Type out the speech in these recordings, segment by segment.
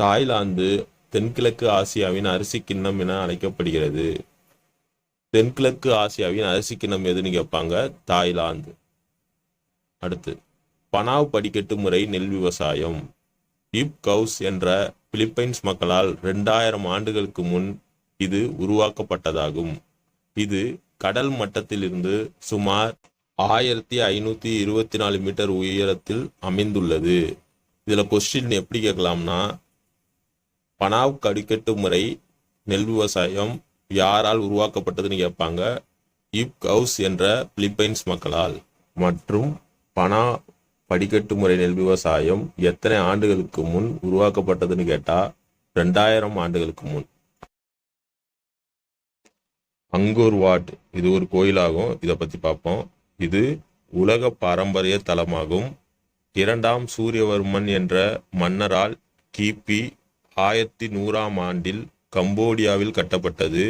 Thailand தென்கிழக்கு ஆசியாவின் அரிசி கிண்ணம் என அழைக்கப்படுகிறது. தென்கிழக்கு ஆசியாவின் அரிசி கிண்ணம் எதுன்னு கேட்பாங்க, தாய்லாந்து. அடுத்து, பனாவ் படிக்கட்டு முறை நெல் விவசாயம். இப் கவுஸ் என்ற பிலிப்பைன்ஸ் மக்களால் 2000 ஆண்டுகளுக்கு முன் இது உருவாக்கப்பட்டதாகும். இது கடல் மட்டத்திலிருந்து சுமார் 1524 மீட்டர் உயரத்தில் அமைந்துள்ளது. இதில் கொஸ்டின் எப்படி கேட்கலாம்னா, பனாவ் படிக்கட்டு முறை நெல் விவசாயம் யாரால் உருவாக்கப்பட்டதுன்னு கேட்பாங்க, இப் கவுஸ் என்ற பிலிப்பைன்ஸ் மக்களால். மற்றும் பனா படிக்கட்டு முறை நெல் விவசாயம் எத்தனை ஆண்டுகளுக்கு முன் உருவாக்கப்பட்டதுன்னு கேட்டா 2000 ஆண்டுகளுக்கு முன். அங்கோர் வாட் இது ஒரு கோயிலாகும், இதை பத்தி பார்ப்போம். இது உலக பாரம்பரிய தலமாகும். 2ஆம் சூரியவர்மன் என்ற மன்னரால் கிபி 1100ஆம் ஆண்டில் கம்போடியாவில் கட்டப்பட்டது.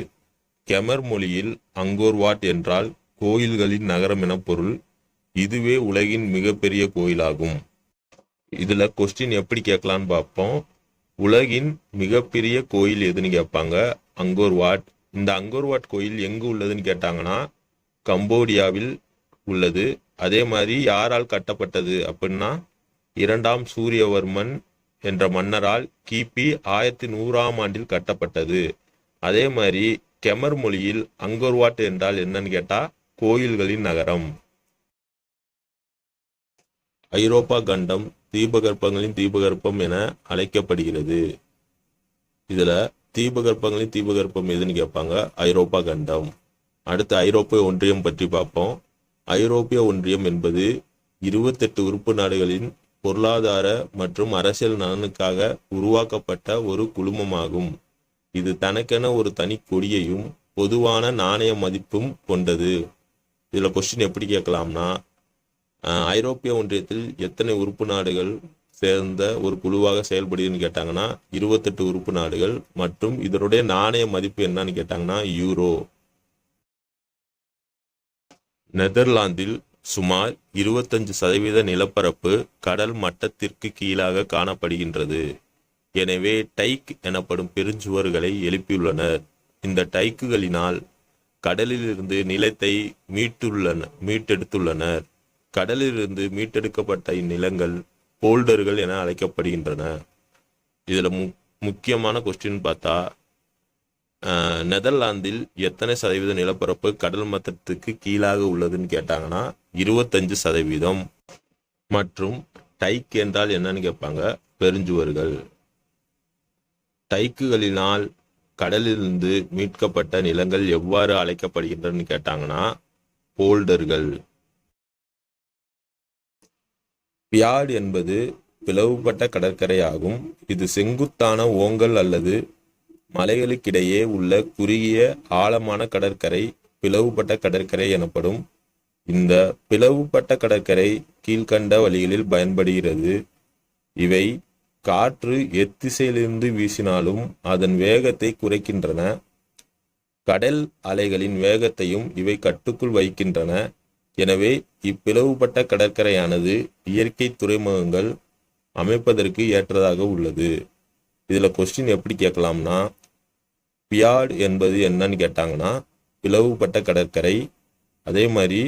கெமர் மொழியில் அங்கோர் வாட் என்றால் கோயில்களின் நகரம் என பொருள். இதுவே உலகின் மிகப்பெரிய கோயிலாகும். இதுல கொஸ்டின் எப்படி கேட்கலான்னு பார்ப்போம். உலகின் மிகப்பெரிய கோயில் எதுன்னு கேட்பாங்க, அங்கோர் வாட். இந்த அங்கோர் வாட் கோயில் எங்கு உள்ளதுன்னு கேட்டாங்கன்னா கம்போடியாவில் உள்ளது. அதே மாதிரி யாரால் கட்டப்பட்டது அப்படின்னா 2ஆம் சூரியவர்மன் என்ற மன்னரால் கிபி 1100ஆம் ஆண்டில் கட்டப்பட்டது. அதே மாதிரி கெமர் மொழியில் அங்கோர் வாட் என்றால் என்னன்னு கேட்டா கோயில்களின் நகரம். ஐரோப்பா கண்டம் தீபகற்பங்களின் தீபகற்பம் என அழைக்கப்படுகிறது. இதுல தீபகற்பங்களின் தீபகற்பம் எதுன்னு கேட்பாங்க, ஐரோப்பா கண்டம். அடுத்து ஐரோப்பிய ஒன்றியம் பற்றி பார்ப்போம். ஐரோப்பிய ஒன்றியம் என்பது 28 உறுப்பு நாடுகளின் பொருளாதார மற்றும் அரசியல் நலனுக்காக உருவாக்கப்பட்ட ஒரு குழுமமாகும். இது தனக்கென ஒரு தனி கொடியையும் பொதுவான நாணய மதிப்பும் கொண்டது. இதுல கொஸ்டின் எப்படி கேட்கலாம்னா, ஐரோப்பிய ஒன்றியத்தில் எத்தனை உறுப்பு நாடுகள் சேர்ந்த ஒரு குழுவாக செயல்படுதுன்னு கேட்டாங்கன்னா 28 உறுப்பு நாடுகள். மற்றும் இதனுடைய நாணய மதிப்பு என்னன்னு கேட்டாங்கன்னா யூரோ. நெதர்லாந்தில் சுமார் 25% நிலப்பரப்பு கடல் மட்டத்திற்கு கீழாக காணப்படுகின்றது. எனவே டைக் எனப்படும் பெருஞ்சுவர்களை எழுப்பியுள்ளனர். இந்த டைக்குகளினால் கடலிலிருந்து நிலத்தை மீட்டெடுத்துள்ளனர். கடலிலிருந்து மீட்டெடுக்கப்பட்ட இந்நிலங்கள் போல்டர்கள் என அழைக்கப்படுகின்றன. இதுல முக்கியமான கொஸ்டின் பார்த்தா, நெதர்லாந்தில் எத்தனை சதவீத நிலப்பரப்பு கடல் மட்டத்துக்கு கீழாக உள்ளதுன்னு கேட்டாங்கன்னா 25%. மற்றும் டைக் என்றால் என்னன்னு கேட்பாங்க, பெருஞ்சுவர்கள். டைக்குகளினால் கடலிலிருந்து மீட்கப்பட்ட நிலங்கள் எவ்வாறு அழைக்கப்படுகின்றன கேட்டாங்கன்னா போல்டர்கள். பியார்டு என்பது பிளவுபட்ட கடற்கரை ஆகும். இது செங்குத்தான ஓங்கல் அல்லது மலைகளுக்கிடையே உள்ள குறுகிய ஆழமான கடற்கரை பிளவுபட்ட கடற்கரை எனப்படும். இந்த பிளவுபட்ட கடற்கரை கீழ்கண்ட வழிகளில் பயன்படுகிறது. இவை காற்று எத்திசையிலிருந்து வீசினாலும் அதன் வேகத்தை குறைக்கின்றன. கடல் அலைகளின் வேகத்தையும் இவை கட்டுக்குள் வைக்கின்றன. எனவே இப்பிளவுபட்ட கடற்கரையானது இயற்கை துறைமுகங்கள் அமைப்பதற்கு ஏற்றதாக உள்ளது. இதுல கொஸ்டின் எப்படி கேட்கலாம்னா, பியார்டு என்பது என்னன்னு கேட்டாங்கன்னா பிளவுபட்ட கடற்கரை. அதே மாதிரி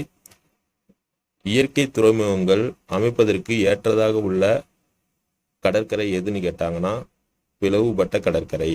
இயற்கை துறைமுகங்கள் அமைப்பதற்கு ஏற்றதாக உள்ள கடற்கரை எதுன்னு கேட்டாங்கன்னா பிளவுபட்ட கடற்கரை.